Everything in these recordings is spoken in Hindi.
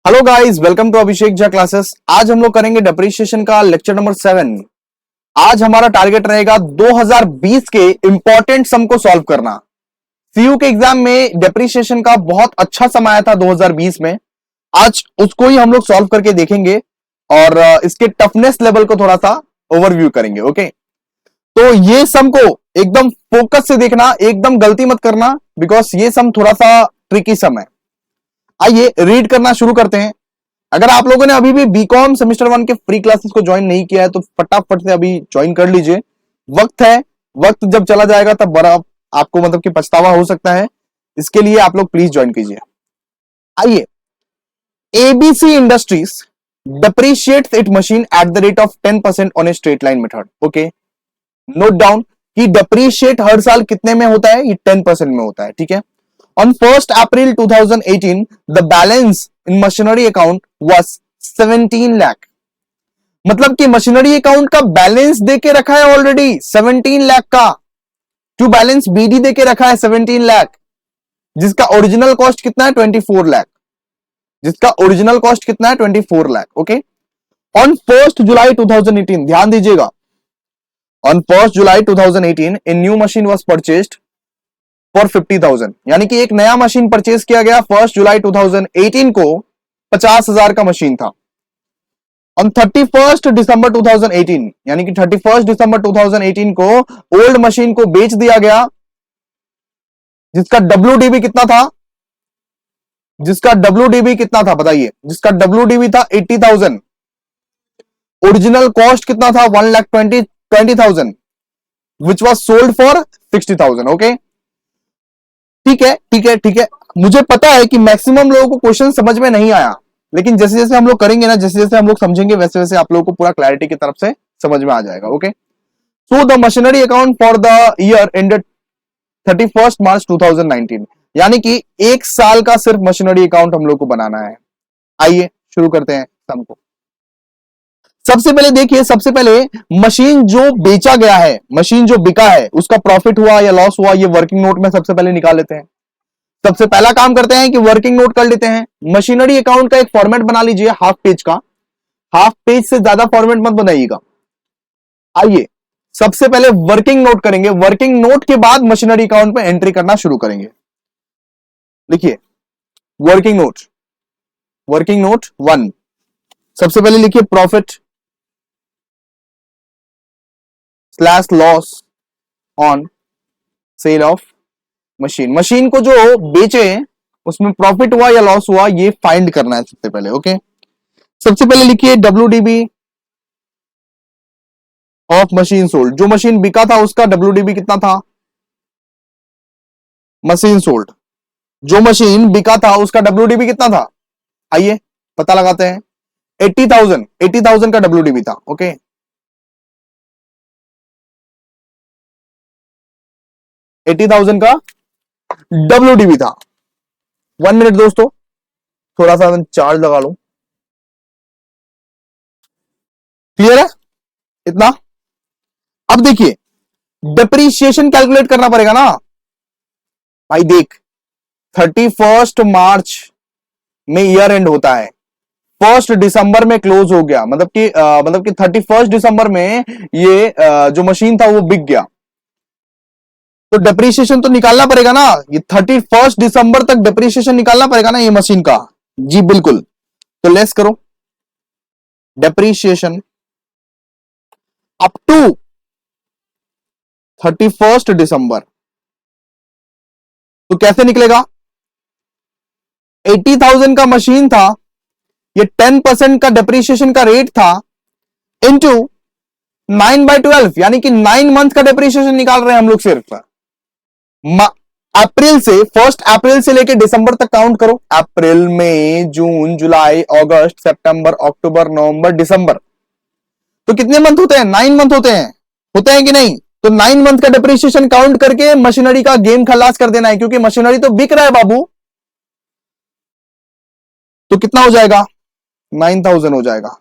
Hello guys, welcome to Abhishek Jha classes. आज हम लोग करेंगे डेप्रिसिएशन का लेक्चर नंबर 7। आज हमारा टारगेट रहेगा 2020 के इंपॉर्टेंट सम को सॉल्व करना। सीयू के एग्जाम में डेप्रिसिएशन का बहुत अच्छा सम आया था 2020 में। आज उसको ही हम लोग सॉल्व करके देखेंगे और इसके टफनेस लेवल को थोड़ा सा ओवरव्यू करेंगे। ओके, तो ये सम को एकदम फोकस से देखना, एकदम गलती मत करना, बिकॉज ये सम थोड़ा सा ट्रिकी सम है। आइए रीड करना शुरू करते हैं। अगर आप लोगों ने अभी भी बीकॉम सेमेस्टर 1 के फ्री क्लासेस को ज्वाइन नहीं किया है तो फटाफट से अभी ज्वाइन कर लीजिए। वक्त है, वक्त जब चला जाएगा तब बड़ा आपको मतलब कि पछतावा हो सकता है। इसके लिए आप लोग प्लीज ज्वाइन कीजिए। आइए, ABC industries depreciates its machine at the rate of 10% on a straight line method. Okay, note down कि depreciate हर साल कितने में होता है? ये 10% में होता है। ठीक है। On 1st April 2018, the balance in machinery account was 17 lakh। मतलब कि मशीनरी अकाउंट का बैलेंस देके रखा है ऑलरेडी 17 लाख का। टू बैलेंस बीडी देके रखा है 17 लाख, जिसका ओरिजिनल कॉस्ट कितना है? 24 लाख। जिसका ओरिजिनल कॉस्ट कितना है? 24 लाख। ओके। ऑन 1st जुलाई 2018, ध्यान दीजिएगा, on 1st July 2018 a new machine was purchased for 50,000। यानी कि एक नया मशीन परचेज किया गया 1st जुलाई 2018 को। 50,000 का मशीन था। ऑन 31st दिसंबर 2018, यानी कि 31st दिसंबर 2018 को ओल्ड मशीन को बेच दिया गया, जिसका WDB कितना था? जिसका WDB कितना था बताइए? जिसका WDB था 80,000। ओरिजिनल कॉस्ट कितना था? 1,20,000 which was sold for 60,000। Okay, ठीक है, ठीक है, ठीक है। मुझे पता है कि मैक्सिमम लोगों को क्वेश्चन समझ में नहीं आया, लेकिन जैसे जैसे हम लोग करेंगे ना, जैसे जैसे हम लोग समझेंगे, वैसे वैसे आप लोगों को पूरा क्लैरिटी की तरफ से समझ में आ जाएगा। Okay, so the machinery account for the year ended 31st मार्च 2019, यानी कि एक साल का सिर्फ मशीनरी अकाउंट हम लोग को बनाना है। आइए शुरू करते हैं सम को। सबसे पहले देखिए, सबसे पहले मशीन जो बेचा गया है, मशीन जो बिका है, उसका प्रॉफिट हुआ या लॉस हुआ, ये वर्किंग नोट में सबसे पहले निकाल लेते हैं। सबसे पहला काम करते हैं कि वर्किंग नोट कर लेते हैं। मशीनरी अकाउंट का एक फॉर्मेट बना लीजिए, हाफ पेज का। हाफ पेज से ज्यादा फॉर्मेट मत बनाइएगा। आइए सबसे पहले वर्किंग नोट करेंगे। वर्किंग नोट के बाद मशीनरी अकाउंट में एंट्री करना शुरू करेंगे। लिखिए वर्किंग नोट। वर्किंग नोट 1, सबसे पहले लिखिए profit slash loss on sale of machine. Machine को जो बेचे उसमें प्रॉफिट हुआ या लॉस हुआ, ये फाइंड करना है सबसे पहले। ओके, सबसे पहले लिखिए WDB ऑफ मशीन सोल्ड। जो मशीन बिका था उसका WDB कितना था? मशीन सोल्ड, जो मशीन बिका था उसका WDB कितना था? आइए पता लगाते हैं। 80,000, 80,000 का WDB था। ओके, $80,000 का WDB था। 1 मिनट दोस्तों, थोड़ा सा चार्ज लगा लो। क्लियर है इतना? अब देखिए डेप्रीशिएशन कैलकुलेट करना पड़ेगा ना भाई। देख, 31st मार्च में ईयर एंड होता है, 1st दिसंबर में क्लोज हो गया, मतलब कि 31st दिसंबर में ये जो मशीन था वो बिक गया, तो डेप्रीशिएशन तो निकालना पड़ेगा ना। ये 31st दिसंबर तक डेप्रीशिएशन निकालना पड़ेगा ना ये मशीन का। जी बिल्कुल, तो लेस करो डेप्रीशिएशन अप टू 31st दिसंबर। तो कैसे निकलेगा? 80,000 का मशीन था, ये 10% का डेप्रीशिएशन का रेट था, इनटू 9/12, यानी कि 9 मंथ का डेप्रीशिएशन निकाल रहे हैं हम लोग सिर्फ। अप्रैल से 1st अप्रैल से लेके दिसंबर तक काउंट करो। अप्रैल, मई, जून, जुलाई, अगस्त, सितंबर, अक्टूबर, नवंबर, दिसंबर, तो कितने मंथ होते हैं? 9 मंथ होते हैं कि नहीं? तो 9 मंथ का डेप्रीशिएशन काउंट करके मशीनरी का गेम खलास कर देना है, क्योंकि मशीनरी तो बिक रहा है बाबू। तो कितना हो जाएगा? 9,000 हो जाएगा।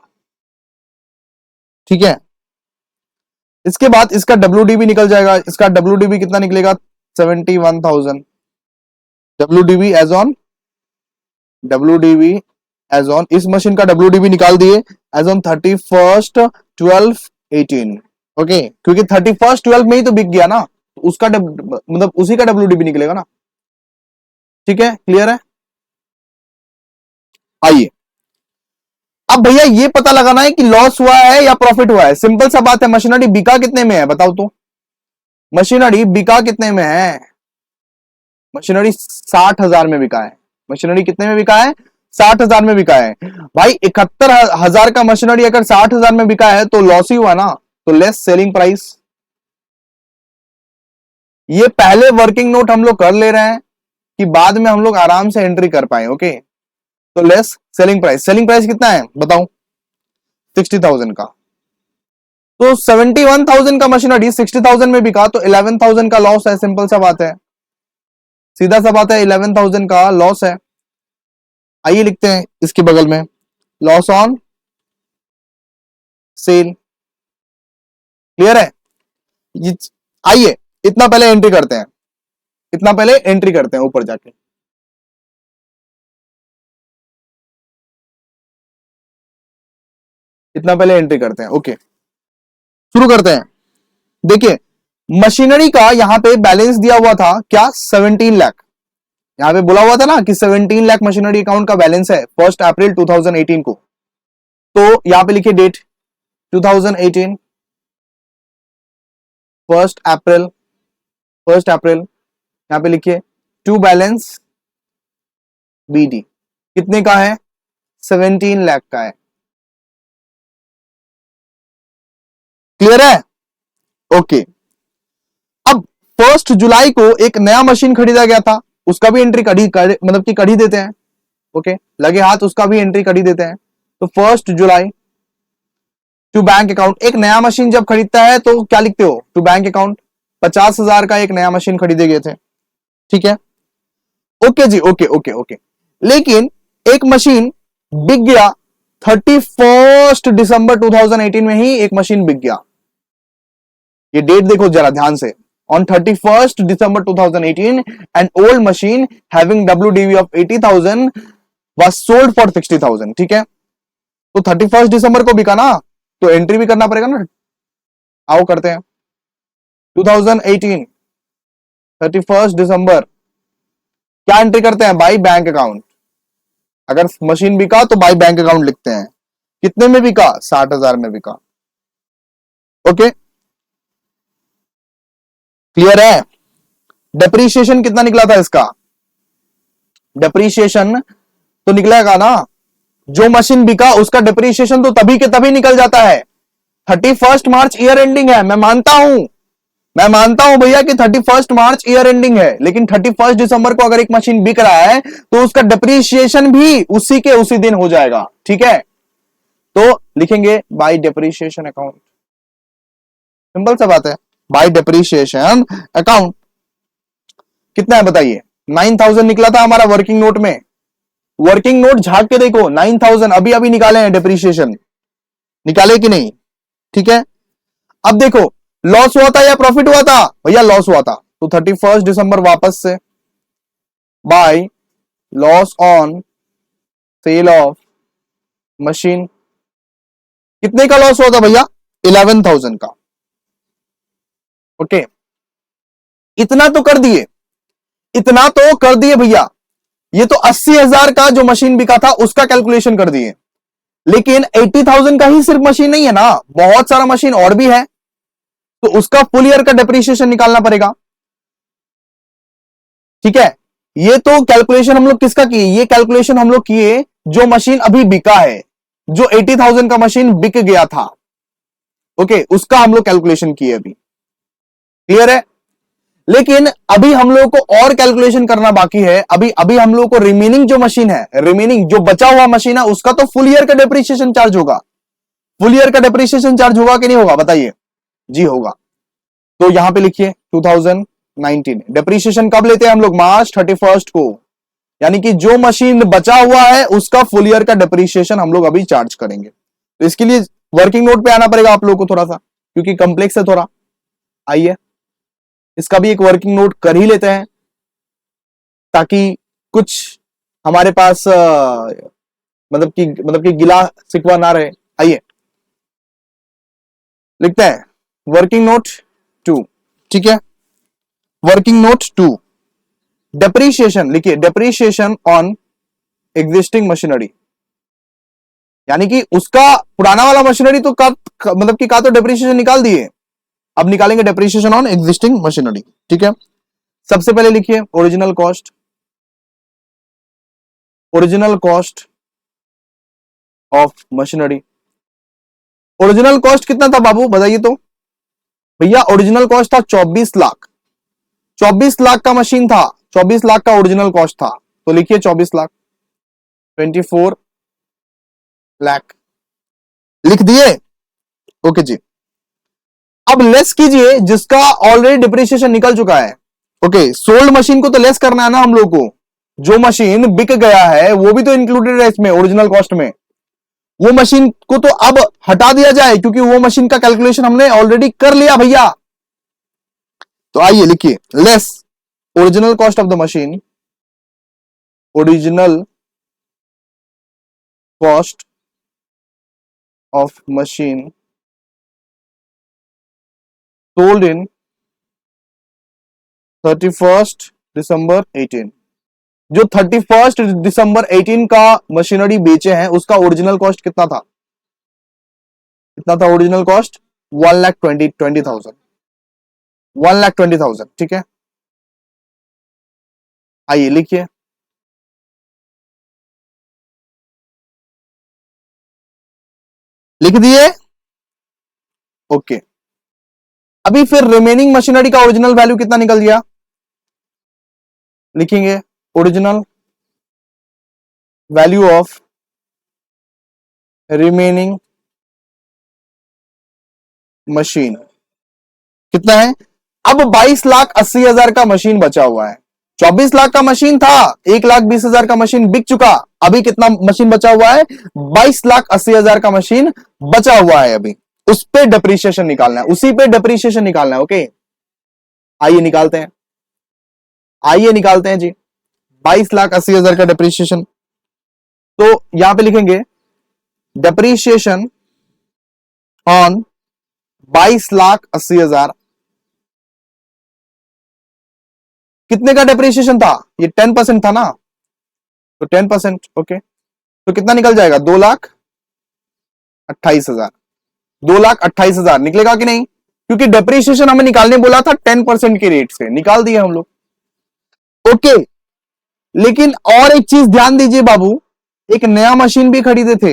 ठीक है, इसके बाद इसका WDB निकल जाएगा। इसका WDB कितना निकलेगा? 71,000। WDB as on WDB as on, इस मशीन का WDV निकाल दिए एज ऑन 31/12/18। ओके, क्योंकि 31/12 में ही तो बिक गया ना, तो उसका मतलब उसी का WDV निकलेगा ना। ठीक है, क्लियर है। आइए, अब भैया ये पता लगाना है कि लॉस हुआ है या प्रॉफिट हुआ है। सिंपल सा बात है, मशीनरी बिका कितने में है बताओ तो, मशीनरी बिका कितने में है। मशीनरी 60,000 में बिका है। मशीनरी कितने में बिका है? 60,000 में बिका है। भाई 71,000 का मशीनरी अगर 60,000 में बिका है तो लॉस ही हुआ ना, तो लेस सेलिंग प्राइस। ये पहले वर्किंग नोट हम लोग कर ले रहे हैं कि बाद में हम लोग आराम से एंट्री कर पाए। ओके, तो less selling price. Selling price कितना है बताओ? 60,000 का। तो 71,000 का मशीनरी 60,000 में बिका तो 11,000 का लॉस है। सिंपल सा बात है, सीधा सा बात है, 11,000 का लॉस है। आइए लिखते हैं इसके बगल में, लॉस ऑन सेल। क्लियर है। आइए इतना पहले एंट्री करते हैं, इतना पहले एंट्री करते हैं ऊपर जाके। इतना पहले एंट्री करते हैं। ओके, शुरू करते हैं। देखिए, मशीनरी का यहां पे बैलेंस दिया हुआ था क्या? 17 लाख। यहां पे बोला हुआ था ना कि 17 लाख मशीनरी अकाउंट का बैलेंस है 1 अप्रैल 2018 को। तो यहां पे लिखिए डेट 2018, 1 अप्रैल, 1 अप्रैल। यहां पे लिखिए टू बैलेंस BD कितने का है? 17 लाख का है। क्लियर है। ओके, अब 1 जुलाई को एक नया मशीन खरीदा गया था, उसका भी एंट्री मतलब कि कर ही देते हैं। ओके, लगे हाथ उसका भी एंट्री कर ही देते हैं। तो 1 जुलाई टू बैंक अकाउंट, एक नया मशीन जब खरीदता है तो क्या लिखते हो? To bank account. 50,000 का एक नया मशीन खरीदे गए थे। ठीक है, ओके जी, ओके ओके ओके। लेकिन एक मशीन बिक गया 31 दिसंबर 2018 में ही एक मशीन बिक गया। ये डेट देखो जरा ध्यान से। On 31st December 2018, an old machine having WDV of 80,000 was sold for 60,000। ठीक है, तो 31 दिसंबर को बिका ना, तो एंट्री भी करना पड़ेगा ना। आओ करते हैं। 2018 31 दिसंबर, क्या एंट्री करते हैं? By bank account. अगर मशीन बिका तो बाई बैंक अकाउंट लिखते हैं। कितने में बिका? 60,000 में बिका। ओके, क्लियर है। डेप्रीशिएशन कितना निकला था इसका? डेप्रीशिएशन तो निकलेगा ना, जो मशीन बिका उसका डिप्रीशिएशन तो तभी के तभी निकल जाता है। 31 मार्च ईयर एंडिंग है, मैं मानता हूं भैया कि 31 मार्च ईयर एंडिंग है, लेकिन 31 दिसंबर को अगर एक मशीन बिक रहा है तो उसका डिप्रीशिएशन भी उसी के उसी दिन हो जाएगा। ठीक है, तो लिखेंगे बाय डिप्रीशिएशन अकाउंट। सिंपल सा बात है, बाय डिप्रीशिएशन अकाउंट। कितना है बताइए? 9,000 निकला था हमारा वर्किंग नोट में। वर्किंग नोट झांक के देखो, 9,000 अभी अभी निकाले हैं डिप्रीशिएशन, निकाले कि नहीं? ठीक है, अब देखो लॉस हुआ था या प्रॉफिट हुआ था? भैया लॉस हुआ था, तो 31 दिसंबर वापस से by loss on sale of machine. कितने का लॉस हुआ था भैया? 11,000 का। ओके, इतना तो कर दिए, इतना तो कर दिए भैया। ये तो 80,000 का जो मशीन बिका था उसका कैलकुलेशन कर दिए, लेकिन 80,000 का ही सिर्फ मशीन नहीं है ना, बहुत सारा मशीन और भी है, तो उसका फुल ईयर का डेप्रीशिएशन निकालना पड़ेगा। ठीक है, ये तो कैलकुलेशन हम लोग किसका किए? ये कैलकुलेशन हम लोग किए जो मशीन अभी बिका है, जो 80,000 का मशीन बिक गया था। ओके, उसका हम लोग कैलकुलेशन किए अभी। क्लियर है। लेकिन अभी हम लोग को और कैलकुलेशन करना बाकी है। अभी अभी हम लोग को रिमेनिंग जो मशीन है, रिमेनिंग जो बचा हुआ मशीन है, उसका तो फुल ईयर का डेप्रीशिएशन चार्ज होगा। फुल ईयर का डेप्रीशिएशन चार्ज होगा कि नहीं होगा बताइए? जी होगा। तो यहां पे लिखिए 2019। डेप्रीशिएशन कब लेते हैं हम लोग? मार्च 31 को। यानी कि जो मशीन बचा हुआ है उसका फुल ईयर का डेप्रीशिएशन हम लोग अभी चार्ज करेंगे। तो इसके लिए वर्किंग नोट पे आना पड़ेगा आप लोग को थोड़ा सा, क्योंकि कंप्लेक्स है थोड़ा। आइए इसका भी एक वर्किंग नोट कर ही लेते हैं, ताकि कुछ हमारे पास मतलब कि गिला सिकवा ना रहे। आइए लिखते हैं वर्किंग नोट 2, ठीक है। वर्किंग नोट 2, डेप्रीशिएशन लिखिए, डेप्रीशिएशन ऑन एग्जिस्टिंग मशीनरी, यानी कि उसका पुराना वाला मशीनरी तो मतलब कि का तो डेप्रीशिएशन निकाल दिए, अब निकालेंगे डेप्रीशिएशन ऑन एग्जिस्टिंग मशीनरी, ठीक है। सबसे पहले लिखिए original cost, original cost of machinery. Original cost कितना था बाबू बताइए तो। भैया ओरिजिनल कॉस्ट था 24 लाख, 24 लाख का मशीन था, 24 लाख का ओरिजिनल कॉस्ट था, तो लिखिए 24 लाख, 24 लाख लिख दिए। ओके जी, अब लेस कीजिए जिसका ऑलरेडी डिप्रिसिएशन निकल चुका है। ओके, सोल्ड मशीन को तो लेस करना है ना हम लोग को, जो मशीन बिक गया है वो भी तो इंक्लूडेड है इसमें ओरिजिनल कॉस्ट में, वो मशीन को तो अब हटा दिया जाए क्योंकि वो मशीन का कैलकुलेशन हमने ऑलरेडी कर लिया भैया। तो आइए लिखिए less original cost of the machine, original cost of machine sold in 31 दिसंबर 18, जो 31 दिसंबर 18 का मशीनरी बेचे हैं उसका ओरिजिनल कॉस्ट कितना था, कितना था ओरिजिनल कॉस्ट, 1,20,000, 1,20,000, ठीक है। आइए लिखिए लिख दिए। ओके, अभी फिर रिमेनिंग मशीनरी का ओरिजिनल वैल्यू कितना निकल गया, लिखेंगे original value of remaining machine कितना है। अब 22,80,000 का मशीन बचा हुआ है, 24 लाख का मशीन था, 1,20,000 का मशीन बिक चुका, अभी कितना मशीन बचा हुआ है, 22,80,000 का मशीन बचा हुआ है अभी, उस पे डिप्रीशिएशन निकालना है, उसी पे डिप्रीशिएशन निकालना है। ओके, आइए निकालते हैं, आइए निकालते हैं जी 22,80,000 का डिप्रीशिएशन। तो यहां पे लिखेंगे डिप्रीशिएशन ऑन 22,80,000, कितने का डिप्रीशिएशन था, ये 10% था ना, तो 10%। ओके, तो कितना निकल जाएगा, 2,28,000, 2,28,000 निकलेगा कि नहीं, क्योंकि डेप्रीशिएशन हमें निकालने बोला था 10% के रेट से, निकाल दिए हम लोग। ओके, लेकिन और एक चीज ध्यान दीजिए बाबू, एक नया मशीन भी खरीदे थे,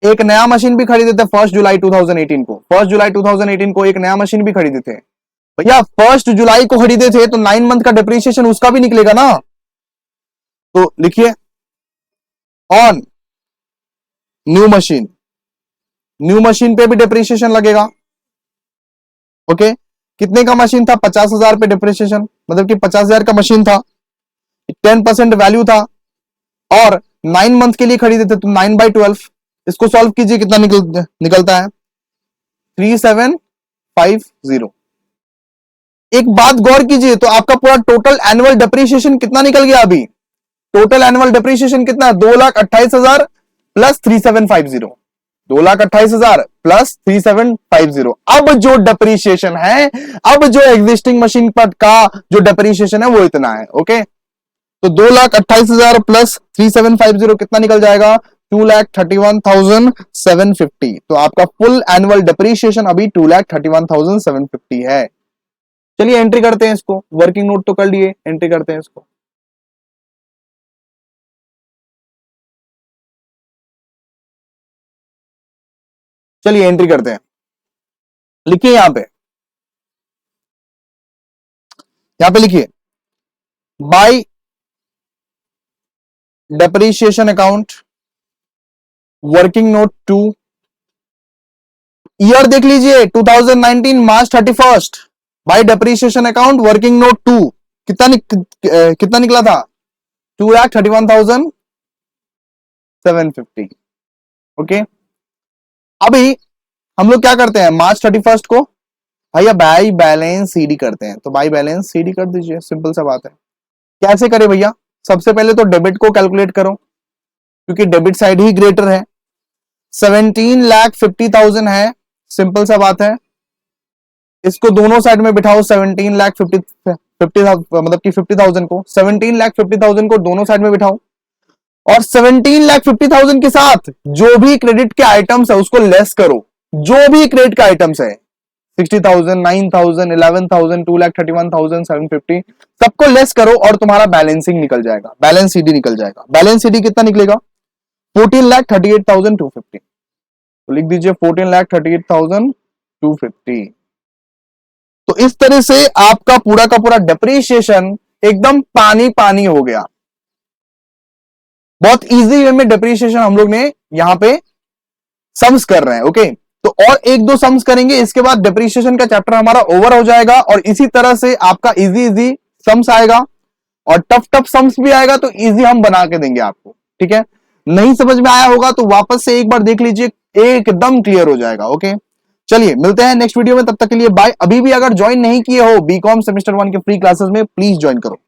एक नया मशीन भी खरीदे थे 1 जुलाई 2018 को, 1 जुलाई 2018 को एक नया मशीन भी खरीदे थे भैया, 1 जुलाई को खरीदे थे, तो 9 मंथ का डिप्रीशिएशन उसका भी निकलेगा ना। तो लिखिए on new machine, new machine पे भी डिप्रीशिएशन लगेगा। ओके, कितने का मशीन था, 50,000 पे डिप्रीशिएशन, मतलब कि 50,000 का मशीन था, 10% वैल्यू था, और 9 मंथ के लिए खरीदे थे, तो 9/12, इसको सॉल्व कीजिए, कितना निकलता है 3750। एक बात गौर कीजिए, तो आपका पूरा टोटल एनुअल डिप्रीशिएशन कितना निकल गया अभी, टोटल एनुअल डिप्रीशिएशन कितना, 2,28,000 प्लस 3750, 2,28,000 प्लस 3750। अब जो डिप्रीशिएशन है, अब जो एग्जिस्टिंग मशीन पर का जो डिप्रीशिएशन है वो इतना है। ओके, तो 2,28,000 प्लस 3750 कितना निकल जाएगा, 2,31,750। तो आपका फुल एनुअल डिप्रीशिएशन अभी 2,31,750 है। चलिए एंट्री करते हैं इसको, वर्किंग नोट तो कर लिए, एंट्री करते हैं इसको। चलिए एंट्री करते हैं, लिखिए यहां पे लिखिए by depreciation account working note 2, year देख लीजिए 2019 March 31, by depreciation account working note 2 कितना निकला था, 2,31,750। ओके, अभी हम लोग क्या करते हैं, मार्च 31 को भैया बाई बैलेंस सीडी करते हैं, तो बाई बैलेंस सीडी कर दीजिए, सिंपल सा बात है। कैसे करें भैया, सबसे पहले तो डेबिट को कैलकुलेट करो, क्योंकि डेबिट साइड ही ग्रेटर है। 17,50,000 है, सिंपल सा बात है। इसको दोनों साइड में बिठाओ, 17,50,000 मतलब कि 50,000 को, 17,50,000 को दोनों साइड में बिठाओ और 17,50,000 के साथ जो भी क्रेडिट के आइटम्स है उसको लेस करो। जो भी क्रेडिट के आइटम्स है 60,000, 9,000, 11,000, 2,31,750 सबको लेस करो और तुम्हारा बैलेंसिंग निकल जाएगा, बैलेंस सीडी निकल जाएगा। बैलेंस सीडी कितना निकलेगा? 14,38,250। तो लिख दीजिए 14,38,250। तो इस तरह से आपका पूरा का पूरा डेप्रीशिएशन एकदम पानी पानी हो गया। बहुत इजी वे में डेप्रीशिएशन हम लोग ने यहां पे सम्स कर रहे हैं। ओके, तो और एक दो सम्स करेंगे, इसके बाद डेप्रीशिएशन का चैप्टर हमारा ओवर हो जाएगा और इसी तरह से आपका इजी इजी सम्स आएगा और टफ टफ सम्स भी आएगा, तो इजी हम बना के देंगे आपको। ठीक है, नहीं समझ में आया होगा तो वापस से एक बार देख लीजिए, एकदम क्लियर हो जाएगा। ओके, चलिए मिलते हैं नेक्स्ट वीडियो में, तब तक के लिए बाय। अभी भी अगर ज्वाइन नहीं किए हो बीकॉम सेमेस्टर 1 के फ्री क्लासेस में, प्लीज ज्वाइन करो।